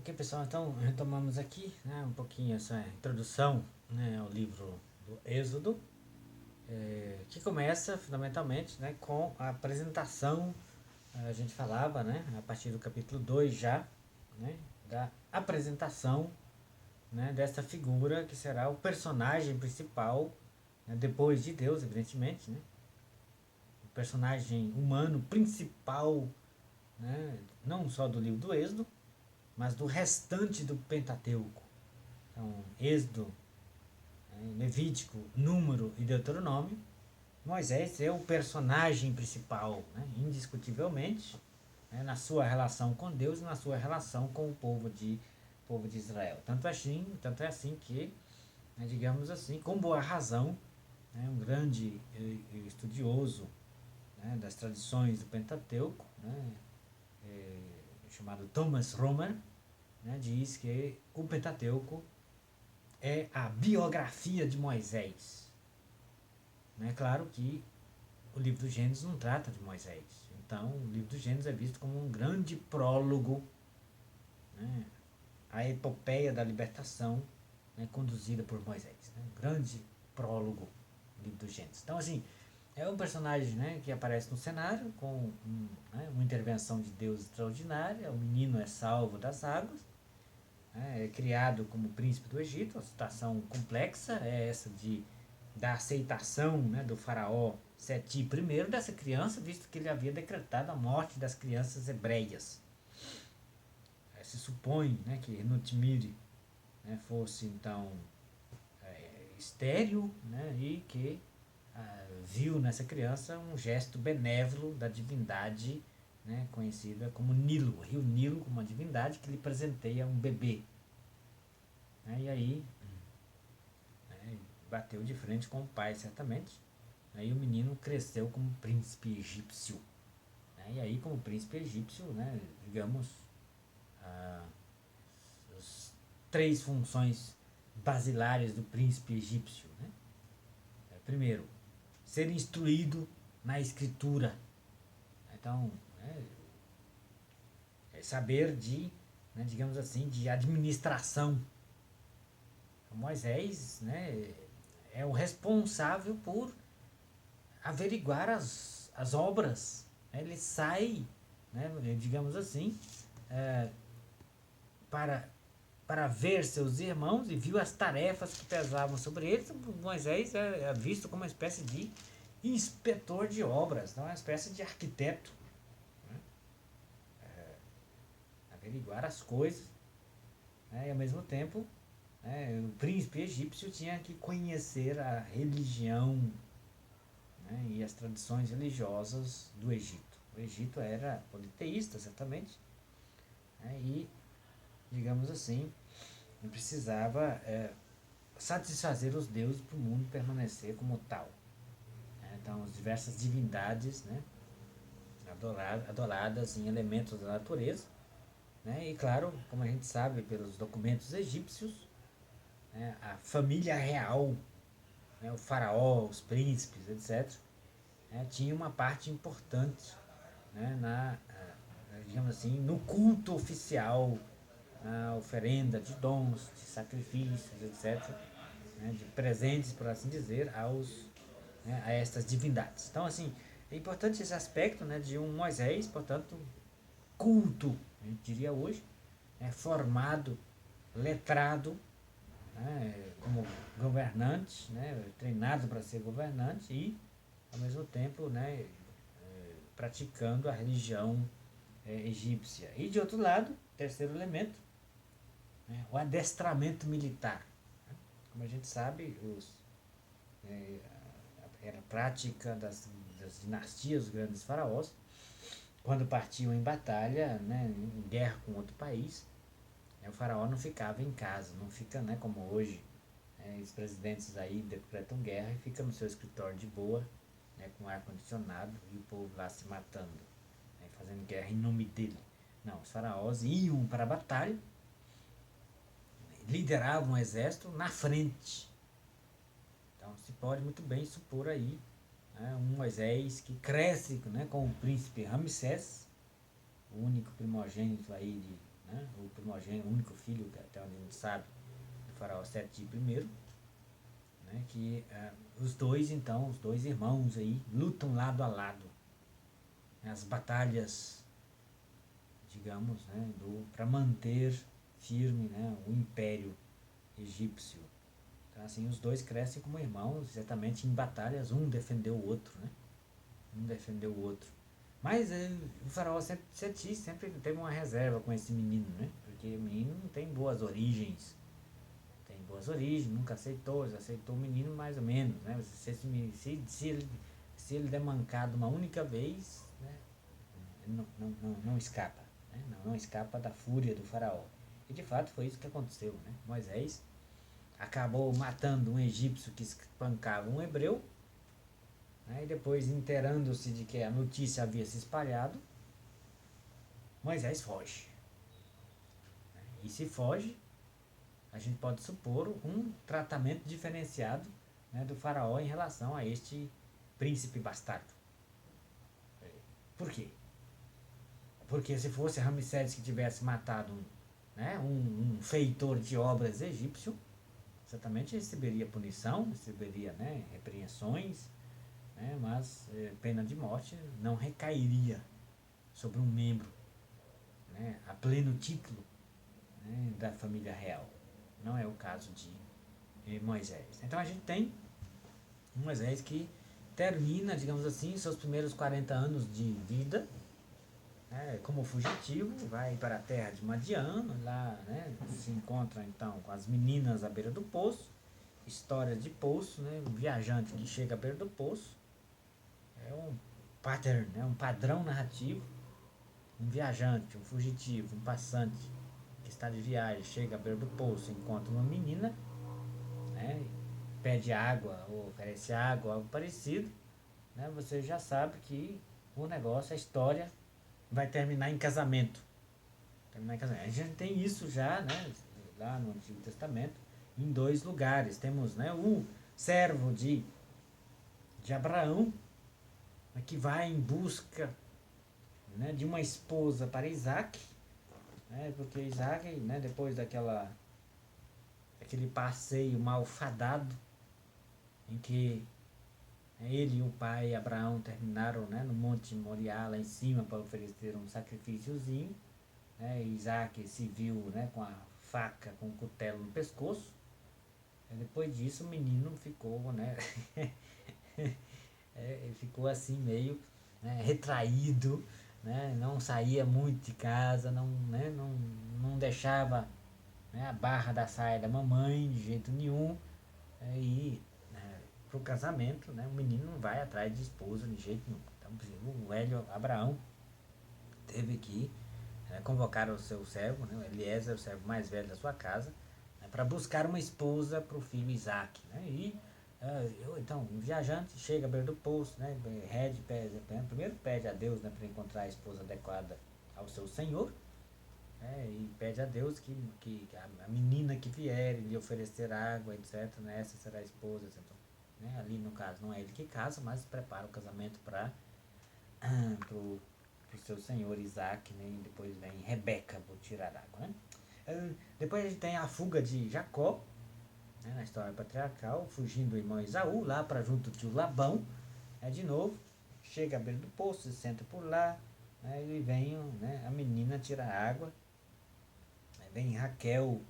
Ok, pessoal, então retomamos aqui, né, um pouquinho essa introdução, né, ao livro do Êxodo, que começa fundamentalmente, né, com a apresentação. A gente falava, né, a partir do capítulo 2 já, né, da apresentação, né, dessa figura que será o personagem principal, né, depois de Deus, evidentemente, né, o personagem humano principal, né, não só do livro do Êxodo, mas do restante do Pentateuco. Então, Êxodo, Levítico, Número e Deuteronômio, Moisés é o personagem principal, né, indiscutivelmente, né, na sua relação com Deus e na sua relação com o povo de Israel. Tanto é assim que, né, digamos assim, com boa razão, né, um grande estudioso, né, das tradições do Pentateuco, né, chamado Thomas Romer, né, diz que o Pentateuco é a biografia de Moisés. É claro que o livro do Gênesis não trata de Moisés. Então, o livro do Gênesis é visto como um grande prólogo, né, à epopeia da libertação, né, conduzida por Moisés. Né, um grande prólogo do livro do Gênesis. Então, assim, é um personagem, né, que aparece no cenário com uma intervenção de Deus extraordinária. O menino é salvo das águas, né, é criado como príncipe do Egito. A situação complexa é essa da aceitação, né, do faraó Seti I dessa criança, visto que ele havia decretado a morte das crianças hebreias. Se supõe, né, que Nutimiri, né, fosse então estéril, né, e que viu nessa criança um gesto benévolo da divindade, né, conhecida como Nilo, o rio Nilo, como uma divindade que lhe presenteia um bebê. E aí, né, bateu de frente com o pai, certamente. Aí o menino cresceu como príncipe egípcio. E aí, como príncipe egípcio, né, digamos, as três funções basilares do príncipe egípcio. Né? Primeiro, ser instruído na escritura. Então, saber né, digamos assim, de administração. Moisés, né, é o responsável por averiguar as obras. Ele sai, né, digamos assim, para, para ver seus irmãos e viu as tarefas que pesavam sobre eles. Moisés é visto como uma espécie de inspetor de obras, não é uma espécie de arquiteto. Né? Averiguar as coisas, né, e ao mesmo tempo, né, o príncipe egípcio tinha que conhecer a religião, né, e as tradições religiosas do Egito. O Egito era politeísta, certamente, né, e, digamos assim, precisava satisfazer os deuses para o mundo permanecer como tal. Então, as diversas divindades, né, adoradas em elementos da natureza, né, e claro, como a gente sabe pelos documentos egípcios, né, a família real, né, o faraó, os príncipes, etc., né, tinha uma parte importante, né, digamos assim, no culto oficial, na oferenda de dons, de sacrifícios, etc., né, de presentes, por assim dizer, a estas divindades. Então, assim, é importante esse aspecto, né, de um Moisés, portanto, culto, a gente diria hoje, formado, letrado, né, como governante, né, treinado para ser governante e, ao mesmo tempo, né, praticando a religião egípcia. E, de outro lado, terceiro elemento, né, o adestramento militar. Como a gente sabe, era prática das dinastias, dos grandes faraós, quando partiam em batalha, né, em guerra com outro país, o faraó não ficava em casa, não fica, né, como hoje, os presidentes aí decretam guerra e fica no seu escritório de boa, né, com ar-condicionado e o povo lá se matando, né, fazendo guerra em nome dele. Não, os faraós iam para a batalha, lideravam o exército na frente. Então se pode muito bem supor aí, né, um Moisés que cresce, né, com o príncipe Ramsés, o único primogênito aí né, o primogênito, o único filho, até onde a gente sabe, do faraó Seti I, né, que os dois, então, os dois irmãos aí, lutam lado a lado, né, as batalhas, digamos, né, para manter firme, né, o império egípcio. Então, assim, os dois crescem como irmãos, exatamente em batalhas, um defendeu o outro, né? Um defendeu o outro. Mas o faraó Seti sempre teve uma reserva com esse menino, né? Porque o menino não tem boas origens. Tem boas origens, nunca aceitou, já aceitou o menino mais ou menos, né? Se ele der mancado uma única vez, né? Ele não escapa, né? Não escapa da fúria do faraó. E de fato foi isso que aconteceu, né? Moisés acabou matando um egípcio que espancava um hebreu, né? E depois, inteirando-se de que a notícia havia se espalhado, Moisés foge. E se foge, a gente pode supor um tratamento diferenciado, né, do faraó em relação a este príncipe bastardo. Por quê? Porque se fosse Ramsés que tivesse matado um feitor de obras egípcio, certamente receberia punição, receberia, né, repreensões, né, mas pena de morte não recairia sobre um membro, né, a pleno título, né, da família real. Não é o caso de Moisés. Então a gente tem Moisés que termina, digamos assim, seus primeiros 40 anos de vida, né, como fugitivo, vai para a terra de Madian, lá, né, se encontra então com as meninas à beira do poço, história de poço, né, um viajante que chega à beira do poço, é um pattern, né, um padrão narrativo, um viajante, um fugitivo, um passante que está de viagem, chega à beira do poço, encontra uma menina, né, pede água ou oferece água, algo parecido, né, você já sabe que o negócio, a história, vai terminar em casamento. A gente tem isso já, né, lá no Antigo Testamento, em dois lugares. Temos, né, o servo de Abraão, né, que vai em busca, né, de uma esposa para Isaac, né, porque Isaac, né, depois daquele passeio malfadado em que ele e o pai Abraão terminaram, né, no Monte Moriá, lá em cima, para oferecer um sacrifíciozinho, né, Isaac se viu, né, com a faca, com o cutelo no pescoço. E depois disso o menino ficou, né, ele ficou assim meio, né, retraído, né, não saía muito de casa, não deixava, né, a barra da saia da mamãe de jeito nenhum, e pro casamento, né, o menino não vai atrás de esposa de jeito nenhum. Então o velho Abraão teve que convocar o seu servo, né, Eliezer, o servo mais velho da sua casa, né, para buscar uma esposa para o filho Isaac. Né, e então, um viajante chega à beira do poço, né, primeiro pede a Deus, né, para encontrar a esposa adequada ao seu senhor, e pede a Deus que a menina que vier lhe oferecer água, etc., né, essa será a esposa, etc. Né, ali no caso não é ele que casa, mas prepara o casamento para o seu senhor Isaac, né, e depois vem Rebeca por tirar água. Né. Depois a gente tem a fuga de Jacó, né, na história patriarcal, fugindo do irmão Esaú, lá para junto do tio Labão, de novo, chega à beira do poço, se senta por lá, né, e vem, né, a menina tirar água, vem Raquel,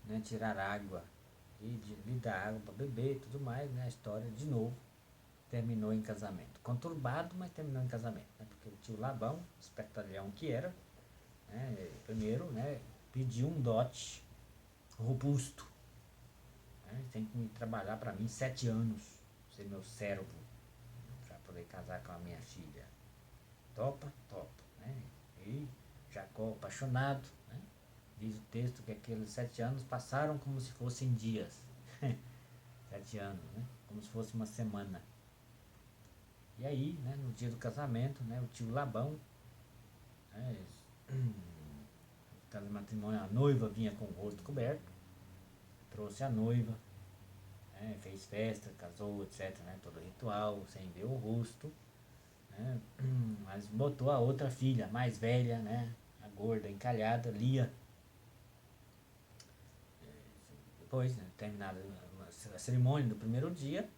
né, tirar água e lhe dar água para beber e tudo mais, né, a história de novo terminou em casamento. Conturbado, mas terminou em casamento, né, porque o tio Labão, espertalhão que era, né, primeiro, né, pediu um dote robusto, né, tem que trabalhar para mim 7 anos, ser meu servo, para poder casar com a minha filha. Topa? Topa. Né? E Jacó, apaixonado, né, diz o texto que aqueles 7 anos passaram como se fossem dias. 7 anos, né? Como se fosse uma semana. E aí, né, no dia do casamento, né, o tio Labão, né, no matrimônio, a noiva vinha com o rosto coberto, trouxe a noiva, né, fez festa, casou, etc., né, todo ritual, sem ver o rosto, né, mas botou a outra filha, mais velha, né, gorda, encalhada, Lia. Depois, né, terminada a cerimônia do primeiro dia,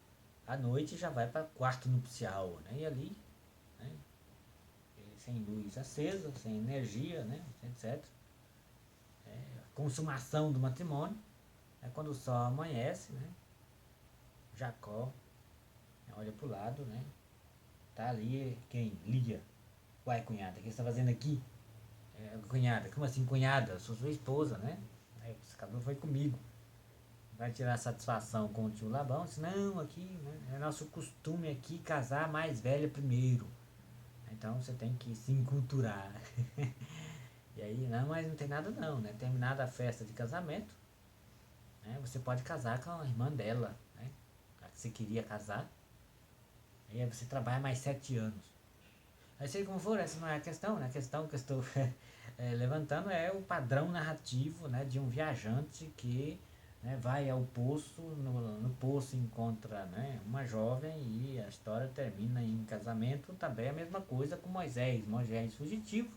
à noite já vai para o quarto nupcial, né? E ali, né, sem luz acesa, sem energia, né, etc. A consumação do matrimônio é quando o sol amanhece, né? Jacó, né, olha para o lado, né? Tá ali quem? Lia. Uai, cunhada, o que você está fazendo aqui? Cunhada, como assim cunhada? Eu sou sua esposa, né? Esse cabelo foi comigo. Vai tirar satisfação com o tio Labão? Disse, não, aqui, né, é nosso costume aqui casar mais velha primeiro. Então você tem que se enculturar. E aí, não, mas não tem nada não, né? Terminada a festa de casamento, né, você pode casar com a irmã dela, né? A que você queria casar. E aí você trabalha mais 7 anos. Aí seja como for, essa não é a questão, né? A questão que eu estou levantando é o padrão narrativo, né, de um viajante que, né, vai ao poço, no poço encontra, né, uma jovem e a história termina em casamento. Também é a mesma coisa com Moisés fugitivo,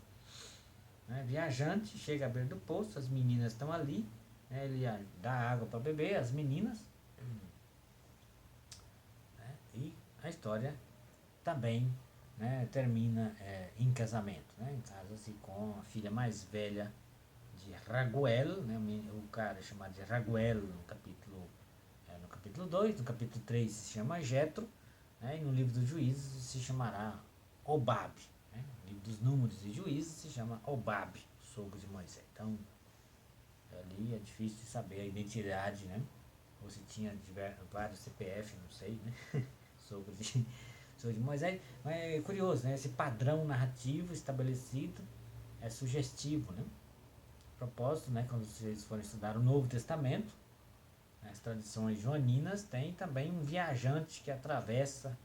né, viajante, chega à beira do poço, as meninas estão ali, né, ele dá água para beber, as meninas, né, e a história também, né, termina em casamento, né, casa-se com a filha mais velha de Raguel, né, o cara é chamado de Raguel no capítulo 2, no capítulo 3 se chama Jetro, né, e no livro dos Juízes se chamará Obab, né, no livro dos Números e Juízes se chama Obab, sogro de Moisés. Então, ali é difícil de saber a identidade, né, ou se tinha vários CPF, não sei, né, sogro de Moisés. Mas é curioso, né, esse padrão narrativo estabelecido é sugestivo, né. Propósito, né, quando vocês forem estudar o Novo Testamento, as tradições joaninas, tem também um viajante que atravessa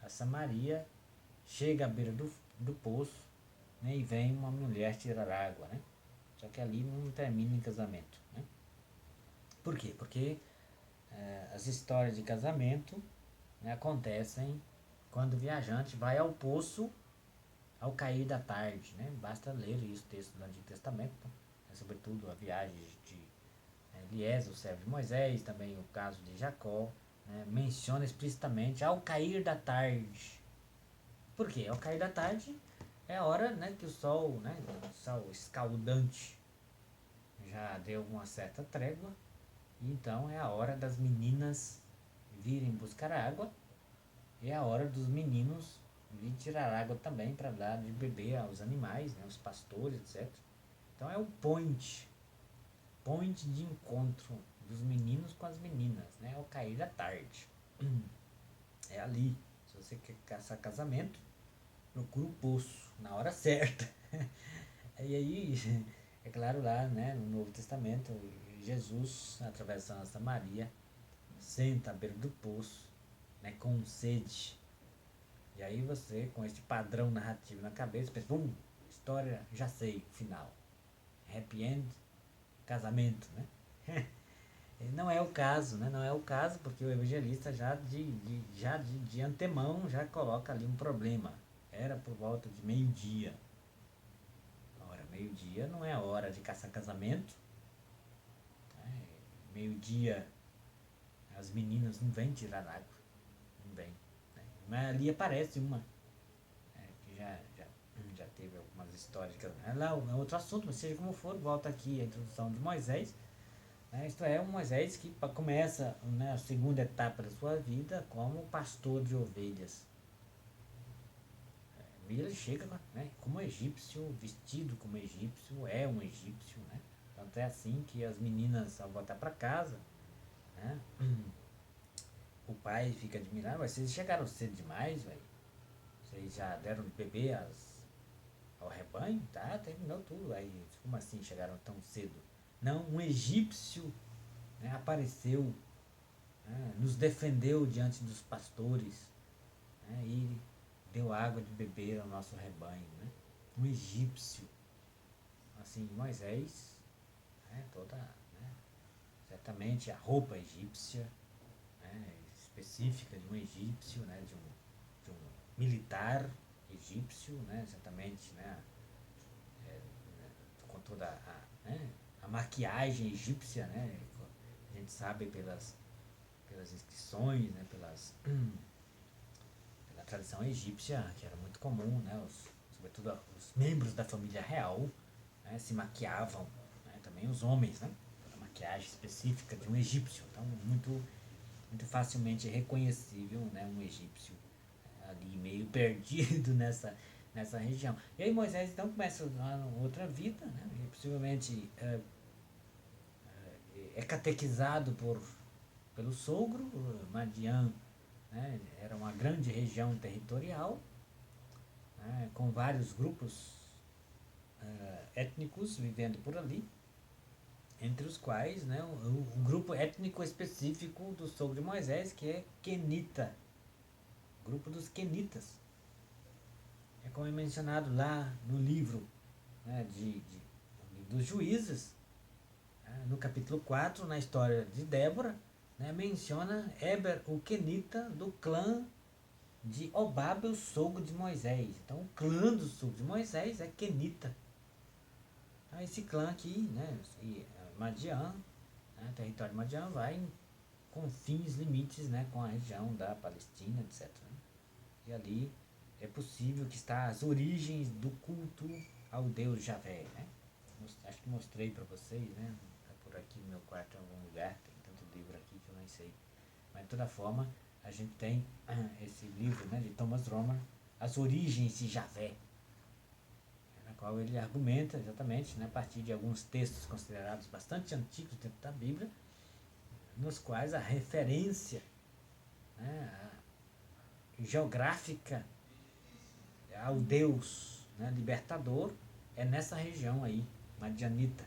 a Samaria, chega à beira do poço, né, e vem uma mulher tirar água, né? Só que ali não termina em casamento, né? Por quê? Porque as histórias de casamento, né, acontecem quando o viajante vai ao poço ao cair da tarde, né? Basta ler isso, texto do Antigo Testamento, né, sobretudo a viagem de Eliezer, o servo de Moisés, também o caso de Jacó, né, menciona explicitamente ao cair da tarde. Por quê? Ao cair da tarde é a hora, né, que o sol, né, o sol escaldante já deu uma certa trégua, e então é a hora das meninas virem buscar água e é a hora dos meninos virem tirar água também para dar de beber aos animais, né, os pastores, etc. Então é o point de encontro dos meninos com as meninas, né, ao cair da tarde. É ali. Se você quer caçar casamento, procura o poço na hora certa. E aí, é claro, lá, né, no Novo Testamento, Jesus, atravessando a Samaria, senta à beira do poço, né, com sede. E aí você, com este padrão narrativo na cabeça, pensa, história, já sei, final. Happy end, casamento, né? Não é o caso, né? Não é o caso, porque o evangelista de antemão já coloca ali um problema. Era por volta de meio-dia. Ora, meio-dia não é a hora de caçar casamento. Né? Meio-dia as meninas não vêm tirar água. Não vêm. Né? Mas ali aparece uma. Que já teve algumas histórias. Lá é outro assunto, mas seja como for, volta aqui a introdução de Moisés. Isto é, um Moisés que começa, né, a segunda etapa da sua vida como pastor de ovelhas. E ele chega, né, como egípcio, vestido como egípcio, é um egípcio, né? Tanto é assim que as meninas, ao voltar para casa, né, o pai fica admirado, mas vocês chegaram cedo demais, velho. Vocês já deram de beber ao rebanho? Tá, terminou tudo. Aí, como assim chegaram tão cedo? Não, um egípcio, né, apareceu, né, nos defendeu diante dos pastores, né, e deu água de beber ao nosso rebanho. Né? Um egípcio, assim, Moisés, né, toda, né, certamente a roupa egípcia, né, específica de um egípcio, né, de um militar egípcio, né, certamente, né, toda né, a maquiagem egípcia, né? A gente sabe pelas inscrições, né, pela tradição egípcia, que era muito comum, né, sobretudo os membros da família real, né, se maquiavam, né, também os homens, né, a maquiagem específica de um egípcio, então muito facilmente reconhecível, né, um egípcio ali meio perdido nessa região. E aí Moisés então começa uma outra vida, né, e possivelmente é catequizado pelo sogro, Madian, né, era uma grande região territorial, né, com vários grupos étnicos vivendo por ali, entre os quais, né, o grupo étnico específico do sogro de Moisés, que é Quenita, grupo dos Quenitas. É como é mencionado lá no livro, né, no livro dos Juízes, né, no capítulo 4, na história de Débora, né, menciona Eber, o Quenita, do clã de Obabe, o sogro de Moisés. Então, o clã do sogro de Moisés é Quenita. Então, esse clã aqui, né, Madian, né, território de Madian, vai em confins, limites, né, com a região da Palestina, etc. Né? E ali é possível que está as origens do culto ao Deus Javé. Né? Acho que mostrei para vocês, né? Tá por aqui no meu quarto em algum lugar, tem tanto livro aqui que eu nem sei. Mas de toda forma, a gente tem esse livro, né, de Thomas Romer, As Origens de Javé, na qual ele argumenta exatamente, né, a partir de alguns textos considerados bastante antigos dentro da Bíblia, nos quais a referência, né, geográfica ao Deus, né, libertador é nessa região aí, Madianita,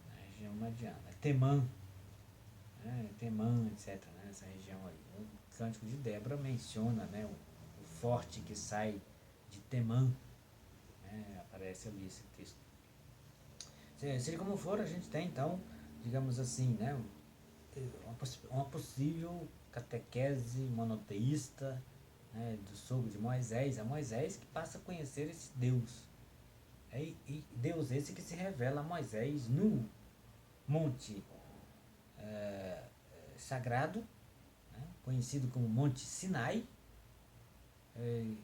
na região Madiana, Temã, né, Temã, etc., né, nessa região aí. O Cântico de Débora menciona, né, o forte que sai de Temã, né, aparece ali esse texto. Seja como for, a gente tem então, digamos assim, né, uma possível catequese monoteísta, né, do sogro de Moisés, a Moisés que passa a conhecer esse Deus. E Deus esse que se revela a Moisés no monte sagrado, né, conhecido como Monte Sinai.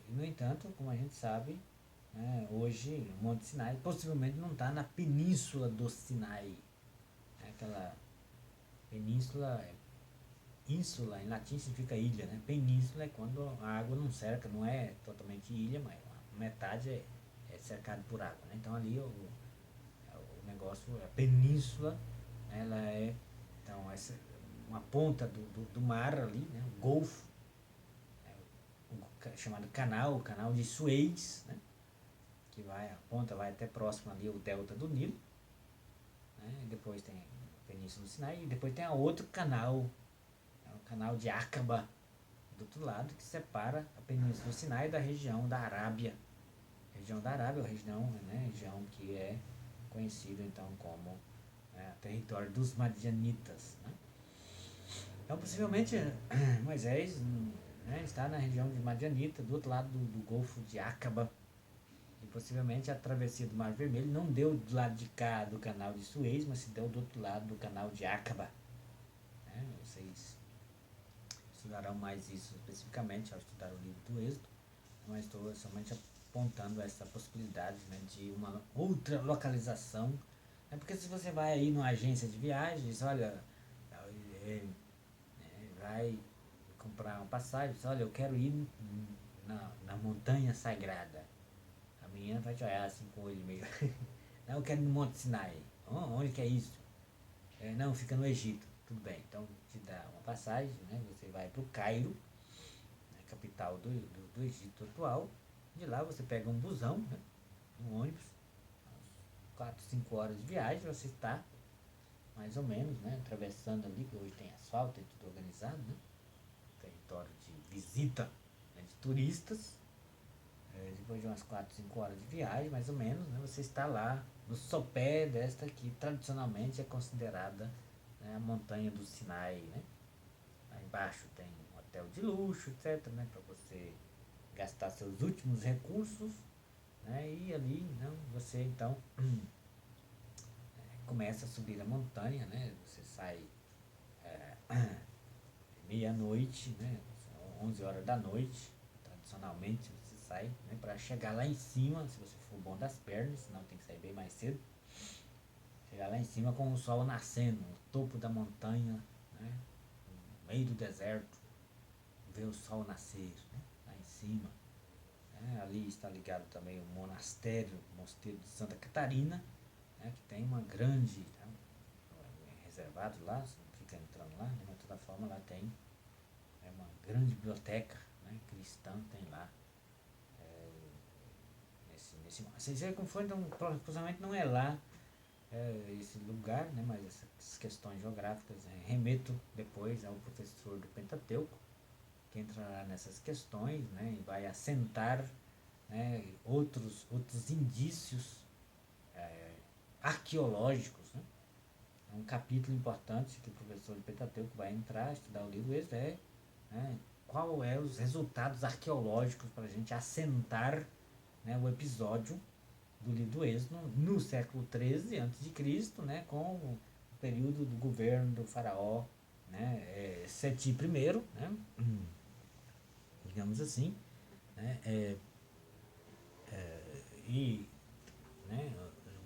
No entanto, como a gente sabe, né, hoje o Monte Sinai possivelmente não está na península do Sinai. Aquela península, ínsula em latim significa ilha, né? Península é quando a água não cerca, não é totalmente ilha, mas metade é cercado por água, né? Então ali o negócio, a península, ela é então uma ponta do mar ali, né? O Golfo, chamado canal, o canal de Suez, né? Que a ponta vai até próximo ali o delta do Nilo, né? Depois tem a Península do Sinai e depois tem outro canal, o canal de Aqaba, do outro lado, que separa a Península do Sinai da região da Arábia. A região da Arábia é a região, né, região que é conhecida então como território dos Madianitas. Né? Então, possivelmente, Moisés, né, está na região de Madianita, do outro lado do Golfo de Aqaba. E possivelmente a travessia do Mar Vermelho não deu do lado de cá do canal de Suez, mas se deu do outro lado do canal de Aqaba. Né? Vocês estudarão mais isso especificamente ao estudar o livro do Êxodo, mas estou somente apontando essa possibilidade, né, de uma outra localização. É porque se você vai aí numa agência de viagens, olha, vai comprar uma passagem, olha, eu quero ir na montanha sagrada. A menina vai te olhar assim com o olho meio. Não, eu quero ir no Monte Sinai. Onde que é isso? Não, fica no Egito. Tudo bem, então te dá uma passagem, né? Você vai para o Cairo, né, capital do Egito atual. De lá você pega um busão, né, um ônibus, 4, 5 horas de viagem, você está mais ou menos, né, atravessando ali, que hoje tem asfalto, é tudo organizado, né, território de visita, né, de turistas. Depois de umas 4, 5 horas de viagem, mais ou menos, né, você está lá no sopé desta que tradicionalmente é considerada, né, a montanha do Sinai. Né? Lá embaixo tem um hotel de luxo, etc., né, para você gastar seus últimos recursos, né, e ali, né, você então começa a subir a montanha, né? Você sai meia-noite, né? 11 horas da noite, tradicionalmente você sai, né? Para chegar lá em cima, se você for bom das pernas, senão tem que sair bem mais cedo. Chegar lá em cima com o sol nascendo, no topo da montanha, né? No meio do deserto, ver o sol nascer, né? Lá em cima. Né? Ali está ligado também o mosteiro de Santa Catarina, né? Que tem uma grande, tá? Reservado lá, você não fica entrando lá, né? Mas de toda forma lá tem uma grande biblioteca, né? Cristã, tem lá. Se você confunde, então, possivelmente não é lá esse lugar, né? Mas essas questões geográficas remeto depois ao professor do Pentateuco, que entrará nessas questões, né? E vai assentar, né? outros indícios arqueológicos, né? É um capítulo importante que o professor do Pentateuco vai entrar, estudar o livro Êxodo, né? Qual é os resultados arqueológicos para a gente assentar, né, o episódio do livro do Êxodo no século XIII a.C., né, com o período do governo do faraó, né, Seti I, né, digamos assim, né, e, né,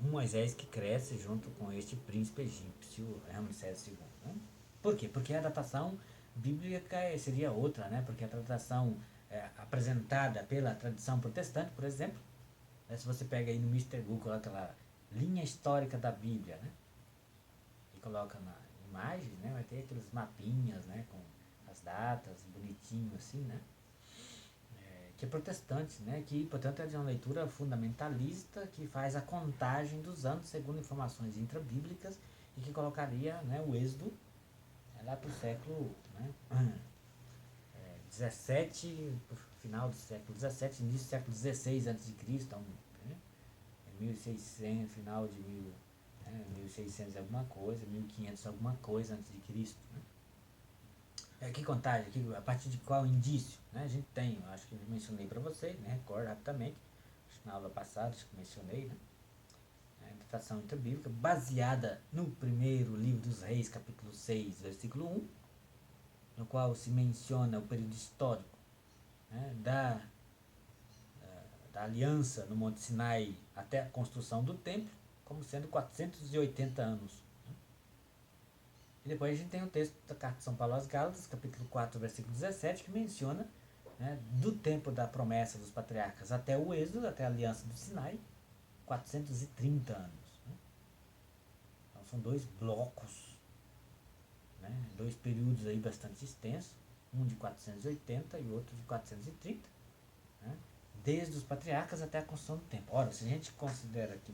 um Moisés que cresce junto com este príncipe egípcio Ramsés II. Né? Por quê? Porque a datação bíblica seria outra, né? Porque a datação apresentada pela tradição protestante, por exemplo, né? Se você pega aí no Mister Google aquela linha histórica da Bíblia, né? E coloca na imagem, né? Vai ter aqueles mapinhas, né? Com as datas, bonitinho assim, né? Que é protestante, né? Que, portanto, é de uma leitura fundamentalista que faz a contagem dos anos segundo informações intrabíblicas e que colocaria, né, o Êxodo lá para o século, né, 17, final do século 17, início do século 16 a.C., então, né, 1600, final de 1600 alguma coisa, 1500 alguma coisa antes de Cristo. Né? Que contagem, a partir de qual indício? Né? A gente tem, eu acho que eu mencionei para vocês, né? Recordo rapidamente, acho que na aula passada acho que mencionei, né? A datação interbíblica baseada no primeiro livro dos Reis, capítulo 6, versículo 1, no qual se menciona o período histórico, né, da aliança no Monte Sinai até a construção do templo, como sendo 480 anos. E depois a gente tem o texto da Carta de São Paulo aos Gálatas, capítulo 4, versículo 17, que menciona, né, do tempo da promessa dos patriarcas até o Êxodo, até a aliança do Sinai, 430 anos. Né? Então são dois blocos, né, dois períodos aí bastante extensos, um de 480 e outro de 430, né, desde os patriarcas até a construção do templo. Ora, se a gente considera que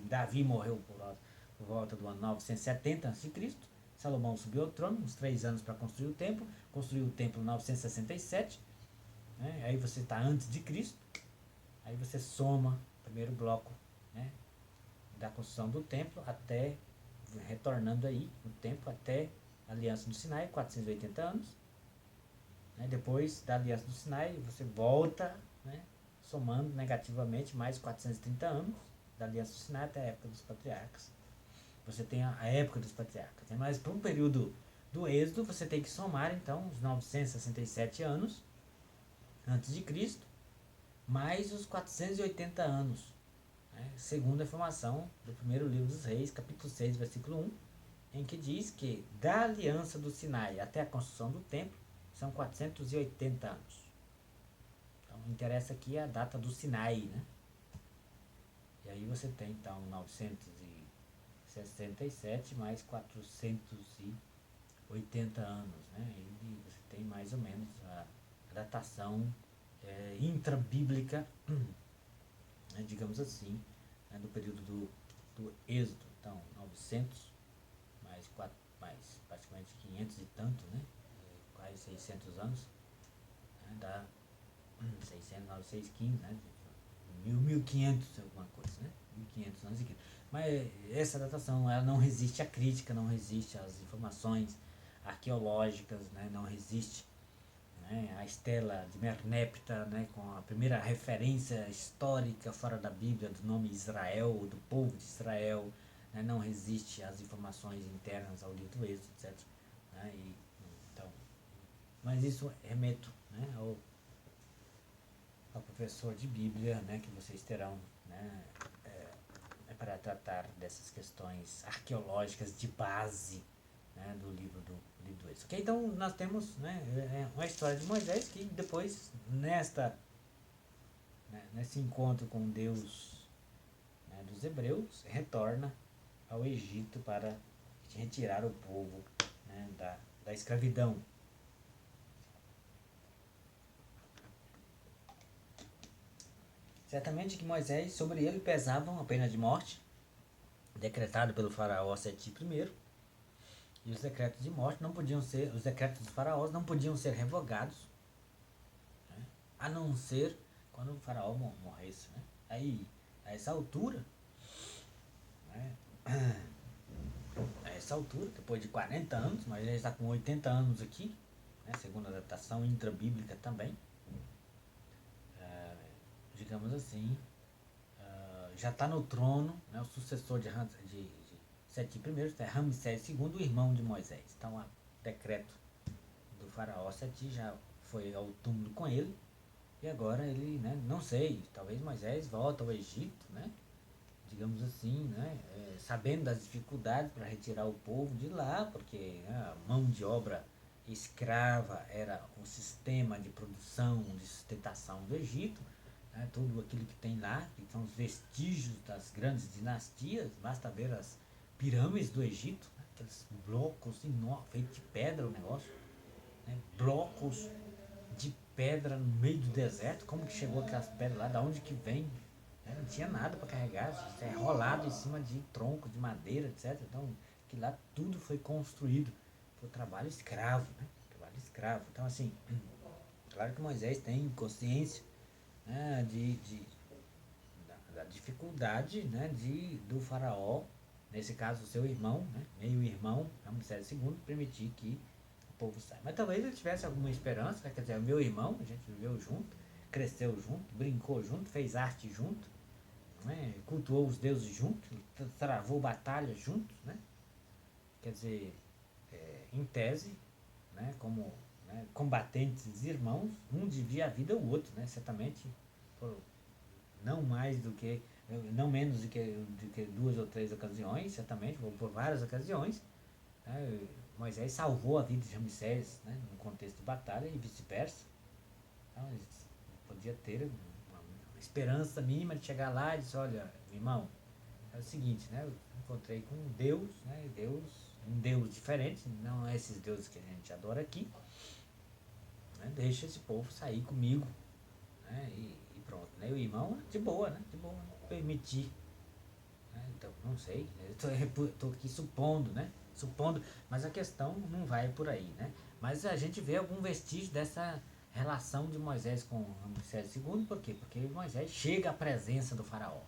Davi morreu por volta do ano 970 a.C., Salomão subiu ao trono, uns 3 anos para construir o templo, construiu o templo em 967, né? Aí você está antes de Cristo, aí você soma o primeiro bloco, né, da construção do templo até, retornando aí o tempo até a Aliança do Sinai, 480 anos. Né? Depois da Aliança do Sinai, você volta, né, somando negativamente mais 430 anos da Aliança do Sinai até a época dos patriarcas. Você tem a época dos patriarcas. Né? Mas para um período do Êxodo, você tem que somar, então, os 967 anos antes de Cristo, mais os 480 anos, né? Segundo a informação do primeiro livro dos Reis, capítulo 6, versículo 1, em que diz que da aliança do Sinai até a construção do templo, são 480 anos. Então, interessa aqui a data do Sinai, né? E aí você tem, então, 967 mais 480 anos, né? E você tem mais ou menos a datação intrabíblica, né, digamos assim, né, do período do Êxodo. Então, 900 mais praticamente 500 e tanto, né? Quase 600 anos, né? Dá 600, 915, né? 1500 alguma coisa, né? 1500 anos e Cristo. Mas essa datação, ela não resiste à crítica, não resiste às informações arqueológicas, né? Não resiste, né, a estela de Merneptah, né, com a primeira referência histórica fora da Bíblia do nome Israel, do povo de Israel, né, não resiste às informações internas ao livro do Êxodo, etc. Né, então, mas isso remeto, né, ao professor de Bíblia, né, que vocês terão, né, para tratar dessas questões arqueológicas de base, né, do livro do Êxodo. Okay? Então nós temos, né, uma história de Moisés que depois nesse encontro com Deus, né, dos hebreus, retorna ao Egito para retirar o povo, né, da escravidão. Certamente que Moisés, sobre ele pesavam a pena de morte, decretado pelo faraó Seti I, e os decretos de morte não podiam ser, os decretos dos faraós não podiam ser revogados, né, a não ser quando o faraó morresse. Né? Aí, a essa altura, né, depois de 40 anos, mas ele está com 80 anos aqui, né, segundo a datação intrabíblica também, digamos assim, já está no trono, né, o sucessor de Seti I, é Ramsés II, o irmão de Moisés. Então, o decreto do faraó Seti já foi ao túmulo com ele, e agora ele, né, não sei, talvez Moisés volta ao Egito, né, digamos assim, né, sabendo das dificuldades para retirar o povo de lá, porque, né, a mão de obra escrava era o sistema de produção, de sustentação do Egito, né, tudo aquilo que tem lá, que são os vestígios das grandes dinastias. Basta ver as pirâmides do Egito, né, aqueles blocos enormes, feitos de pedra o negócio, né, blocos de pedra no meio do deserto. Como que chegou aquelas pedras lá, da onde que vem? Não tinha nada para carregar, é rolado em cima de tronco, de madeira, etc. Então, que lá tudo foi construído por trabalho escravo, né? Trabalho escravo. Então, assim, claro que Moisés tem consciência, né, da dificuldade, né, do faraó, nesse caso o seu irmão, né, meio-irmão, Ramsés II, permitir que o povo saia. Mas talvez ele tivesse alguma esperança, né? Quer dizer, o meu irmão, a gente viveu junto, cresceu junto, brincou junto, fez arte junto, né, cultuou os deuses juntos, travou batalhas juntos, né? Quer dizer, em tese, né, como, né, combatentes irmãos, um devia a vida ao outro, né? Certamente por não mais do que, não menos do que 2 ou 3 ocasiões, certamente, por várias ocasiões, né? Moisés salvou a vida de Ramsés, né, no contexto de batalha, e vice-versa. Então, podia ter uma esperança mínima de chegar lá e dizer: olha, irmão, é o seguinte, né, eu encontrei com Deus, né, um Deus diferente, não é esses deuses que a gente adora aqui, né, deixa esse povo sair comigo, né, e pronto, né, o irmão, de boa, né, permitir, né, então, não sei, eu tô aqui supondo, né, mas a questão não vai por aí, né, mas a gente vê algum vestígio dessa relação de Moisés com Ramsés II. Por quê? Porque Moisés chega à presença do faraó.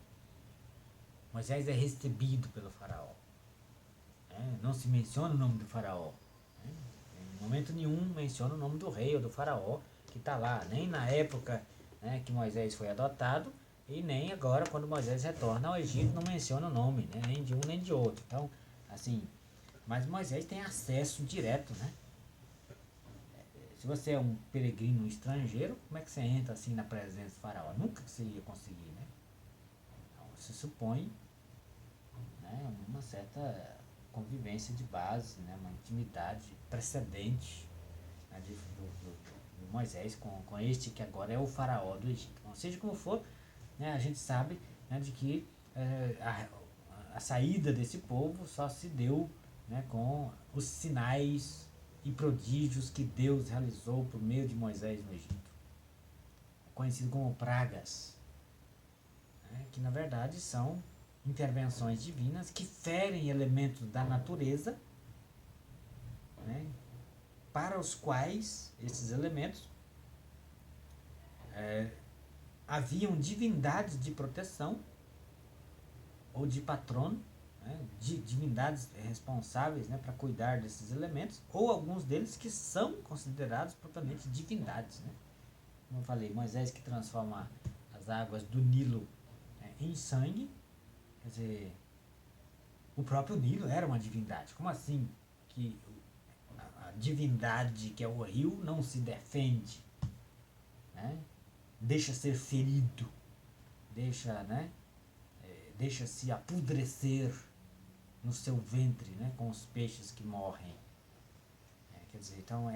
Moisés é recebido pelo faraó. Não se menciona o nome do faraó. Em momento nenhum menciona o nome do rei ou do faraó que está lá. Nem na época, né, que Moisés foi adotado, e nem agora quando Moisés retorna ao Egito não menciona o nome, né, nem de um nem de outro. Então, assim, mas Moisés tem acesso direto, né? Se você é um peregrino estrangeiro, como é que você entra assim na presença do faraó? Nunca que você ia conseguir, né? Então, se supõe, né, uma certa convivência de base, né, uma intimidade precedente, né, do Moisés com este que agora é o faraó do Egito. Então, seja como for, né, a gente sabe, né, de que a saída desse povo só se deu, né, com os sinais e prodígios que Deus realizou por meio de Moisés no Egito, conhecido como pragas, né, que na verdade são intervenções divinas que ferem elementos da natureza, né, para os quais esses elementos haviam divindades de proteção ou de patrono, né, de divindades responsáveis, né, para cuidar desses elementos, ou alguns deles que são considerados propriamente divindades, né? Como eu falei, Moisés que transforma as águas do Nilo, né, em sangue, quer dizer, O próprio Nilo era uma divindade. Como assim que a divindade, que é o rio, não se defende? Né? Deixa ser ferido, deixa, né? Deixa-se apodrecer no seu ventre, né? Com os peixes que morrem. Quer dizer, então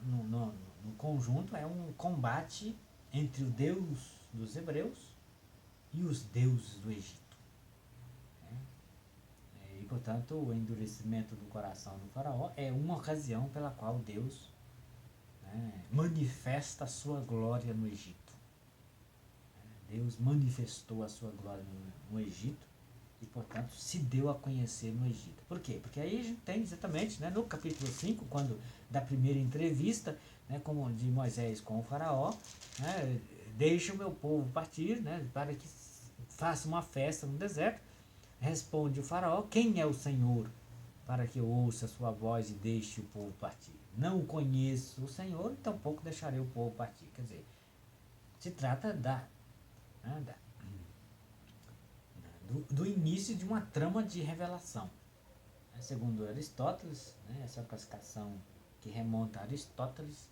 no conjunto é um combate entre o Deus dos hebreus e os deuses do Egito. Né? E, portanto, o endurecimento do coração do faraó é uma ocasião pela qual Deus, né, manifesta a sua glória no Egito. Deus manifestou a sua glória no Egito e, portanto, se deu a conhecer no Egito. Por quê? Porque aí a gente tem exatamente, né, no capítulo 5, quando da primeira entrevista, né, como de Moisés com o faraó, né, deixa o meu povo partir, né, para que faça uma festa no deserto. Responde o faraó: quem é o Senhor para que eu ouça a sua voz e deixe o povo partir? Não conheço o Senhor, e tampouco deixarei o povo partir. Quer dizer, se trata do início de uma trama de revelação. Segundo Aristóteles, né, essa é a classificação que remonta a Aristóteles,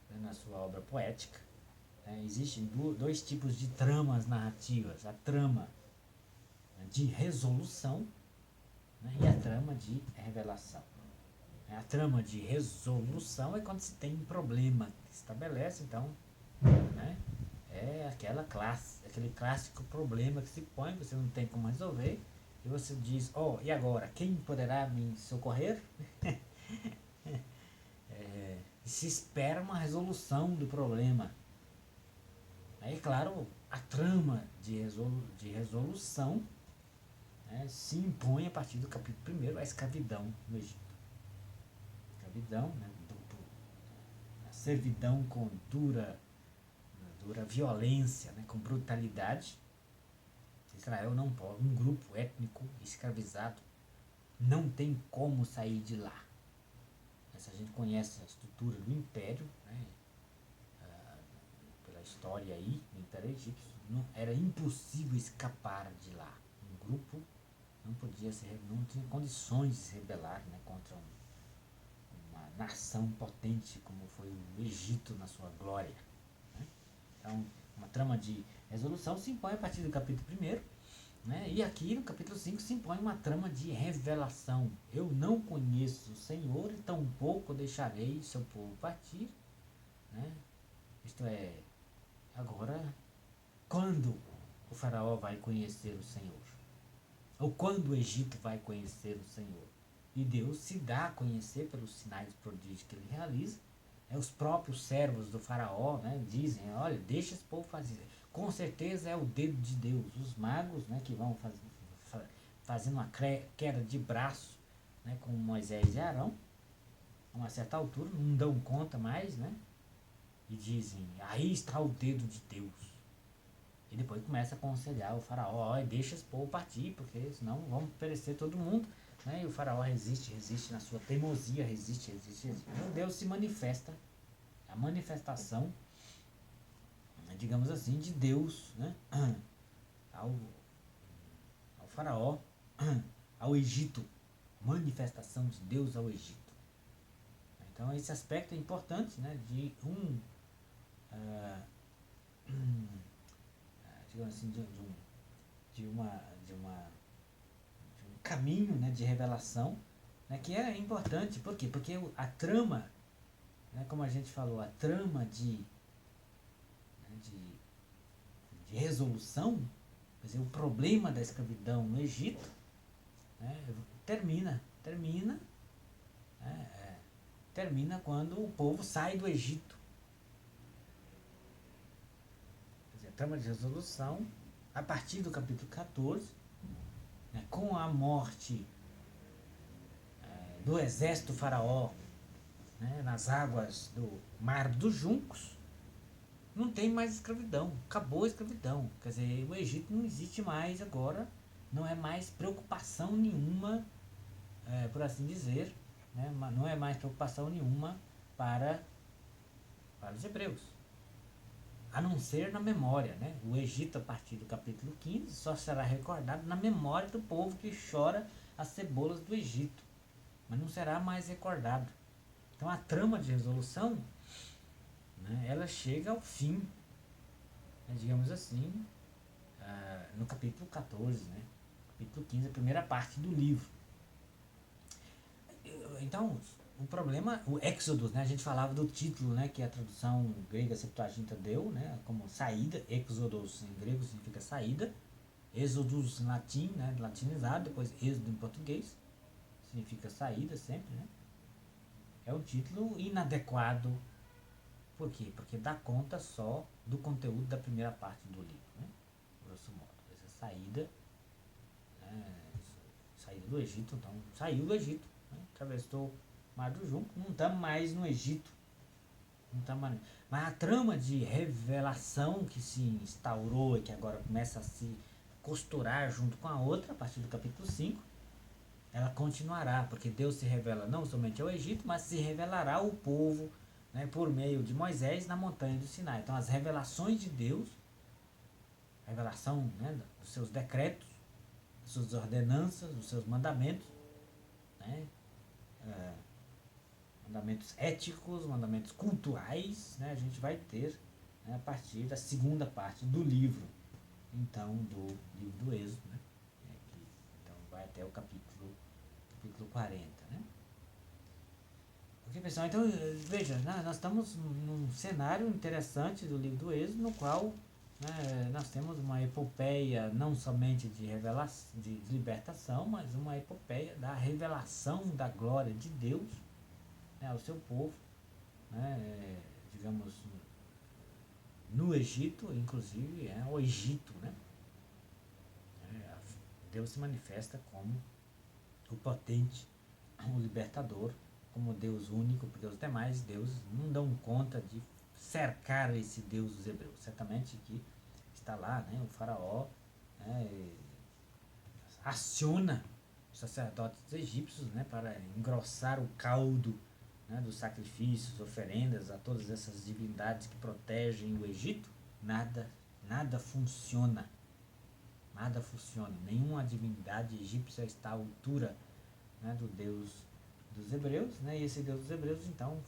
né, na sua obra poética, existem dois tipos de tramas narrativas: a trama de resolução, né, e a trama de revelação. A trama de resolução é quando se tem um problema que se estabelece, então, né, é aquele clássico problema que se põe, você não tem como resolver, e você diz: e agora? Quem poderá me socorrer? Se espera uma resolução do problema. Aí, claro, a trama de resolução, né, se impõe a partir do capítulo 1, a escravidão no Egito. Escravidão, né, a servidão com dura violência, né, com brutalidade. Israel não pode, um grupo étnico escravizado não tem como sair de lá. Se a gente conhece a estrutura do império, né, pela história aí, do Império Egípcio, era impossível escapar de lá. Um grupo não tinha condições de se rebelar, né, contra uma nação potente como foi o Egito na sua glória. Né? Então, uma trama de resolução se impõe a partir do capítulo 1, né? E aqui no capítulo 5 se impõe uma trama de revelação. Eu não conheço o Senhor, e tampouco deixarei seu povo partir. Né? Isto é, agora, quando o faraó vai conhecer o Senhor? Ou quando o Egito vai conhecer o Senhor? E Deus se dá a conhecer pelos sinais e prodígios que ele realiza. Os próprios servos do faraó, né, dizem: olha, deixa esse povo fazer. Com certeza é o dedo de Deus. Os magos, né, que vão fazendo uma queda de braço, né, com Moisés e Arão, a uma certa altura, não dão conta mais, né, e dizem: aí está o dedo de Deus. E depois começa a aconselhar o faraó: deixa esse povo partir, porque senão vamos perecer todo mundo. Né? E o faraó resiste na sua teimosia, resiste. E Deus se manifesta, a manifestação, digamos assim, de Deus, né, ao faraó, ao Egito. Manifestação de Deus ao Egito. Então esse aspecto é importante, né, de digamos assim, de um caminho, né, de revelação, né, que é importante. Por quê? Porque a trama, né, como a gente falou, a trama de resolução, quer dizer, o problema da escravidão no Egito, né, termina quando o povo sai do Egito. Quer dizer, a trama de resolução, a partir do capítulo 14, né, com a morte do exército faraó, né, nas águas do Mar dos Juncos, não tem mais escravidão, acabou a escravidão. Quer dizer, o Egito não existe mais agora, não é mais preocupação nenhuma, por assim dizer, né, não é mais preocupação nenhuma para os hebreus, a não ser na memória. Né? O Egito, a partir do capítulo 15, só será recordado na memória do povo que chora as cebolas do Egito, mas não será mais recordado. Então a trama de resolução, né, ela chega ao fim, né, digamos assim, no capítulo 14, né, capítulo 15, a primeira parte do livro. Então, o problema, o Éxodos, né, a gente falava do título, né, que a tradução grega Septuaginta deu, né, como saída. Éxodos em grego significa saída, Êxodos em latim, né, latinizado, depois êxodo em português, significa saída sempre, né. É um título inadequado. Por quê? Porque dá conta só do conteúdo da primeira parte do livro, né, grosso modo. Essa saída, né, saída do Egito, então saiu do Egito, né, atravessou o Mar do Junco, não estamos mais no Egito, não estamos mais. Mas a trama de revelação que se instaurou e que agora começa a se costurar junto com a outra, a partir do capítulo 5, ela continuará, porque Deus se revela não somente ao Egito, mas se revelará ao povo, né, por meio de Moisés na montanha do Sinai. Então as revelações de Deus, revelação, né, dos seus decretos, das suas ordenanças, dos seus mandamentos, né, mandamentos éticos, mandamentos culturais, né, a gente vai ter, né, a partir da segunda parte do livro, então, do livro do Êxodo, né, então vai até o capítulo 40, né. Ok, pessoal, então veja, né, nós estamos num cenário interessante do livro do Êxodo, no qual, né, nós temos uma epopeia não somente de revelação, de libertação, mas uma epopeia da revelação da glória de Deus, né, ao seu povo, né, digamos, no Egito, inclusive o Egito, né, Deus se manifesta como o potente, o libertador, como Deus único, porque os demais deuses não dão conta de cercar esse Deus dos hebreus. Certamente que está lá, né, o faraó, né, aciona os sacerdotes egípcios, né, para engrossar o caldo, né, dos sacrifícios, oferendas a todas essas divindades que protegem o Egito. Nada funciona. Nada funciona. Nenhuma divindade egípcia está à altura, né, do Deus dos hebreus, né, e esse Deus dos hebreus então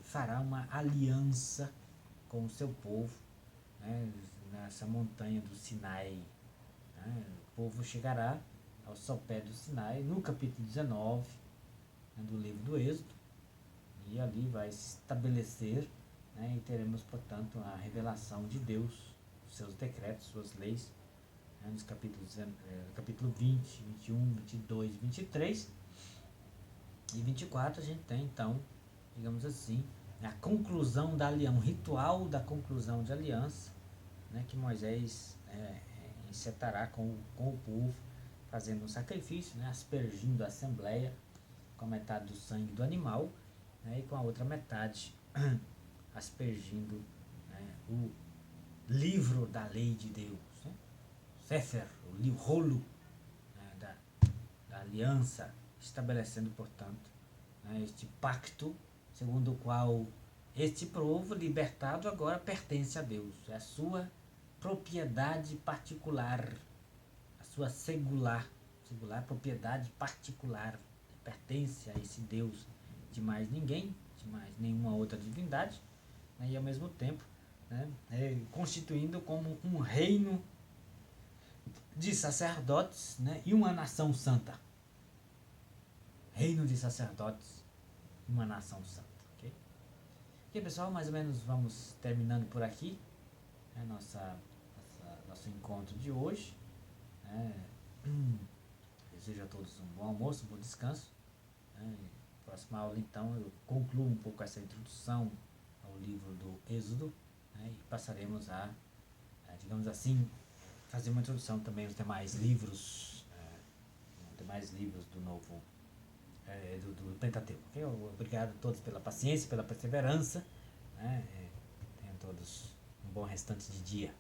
fará uma aliança com o seu povo, né, nessa montanha do Sinai, né. O povo chegará ao sopé do Sinai no capítulo 19, né, do livro do Êxodo, e ali vai se estabelecer, né, e teremos, portanto, a revelação de Deus, os seus decretos, suas leis, né, nos capítulo 20, 21, 22, 23 e 24 a gente tem, então, digamos assim, a conclusão da aliança, um ritual da conclusão de aliança, né, que Moisés encetará com o povo, fazendo um sacrifício, né, aspergindo a assembleia com a metade do sangue do animal, né, e com a outra metade aspergindo, né, o livro da lei de Deus, né, Sefer, o rolo, né, da aliança, estabelecendo, portanto, né, este pacto segundo o qual este povo libertado agora pertence a Deus, é a sua propriedade particular, a sua singular propriedade particular, pertence a esse Deus, de mais ninguém, de mais nenhuma outra divindade, né, e ao mesmo tempo, né, constituindo como um reino de sacerdotes, né, e uma nação santa. Reino de sacerdotes e uma nação santa. Ok, pessoal, mais ou menos vamos terminando por aqui, né, nosso encontro de hoje. Desejo a todos um bom almoço, um bom descanso. Próxima aula, então, eu concluo um pouco essa introdução ao livro do Êxodo, né, e passaremos a, digamos assim, fazer uma introdução também aos demais livros, do novo, do Pentateuco. Okay? Obrigado a todos pela paciência, pela perseverança, né, tenham todos um bom restante de dia.